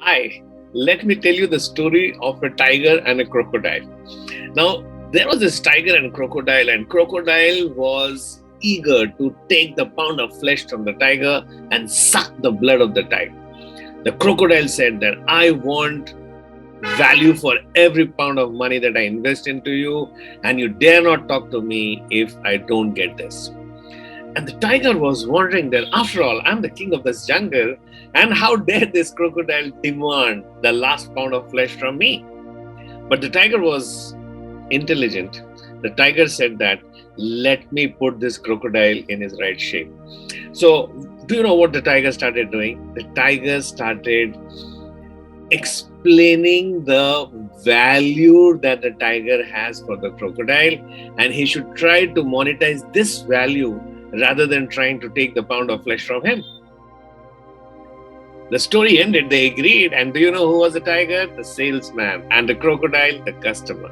Hi, let me tell you the story of a tiger and a crocodile. Now, there was this tiger and crocodile was eager to take the pound of flesh from the tiger and suck the blood of the tiger. The crocodile said that I want value for every pound of money that I invest into you, and you dare not talk to me if I don't get this. And the tiger was wondering that, after all, I'm the king of this jungle, and how dare this crocodile demand the last pound of flesh from me? But the tiger was intelligent. The tiger said that, let me put this crocodile in his right shape. So, do you know what the tiger started doing? The tiger started explaining the value that the tiger has for the crocodile, and he should try to monetize this value rather than trying to take the pound of flesh from him. The story ended, they agreed, and do you know who was the tiger? The salesman, and the crocodile, the customer.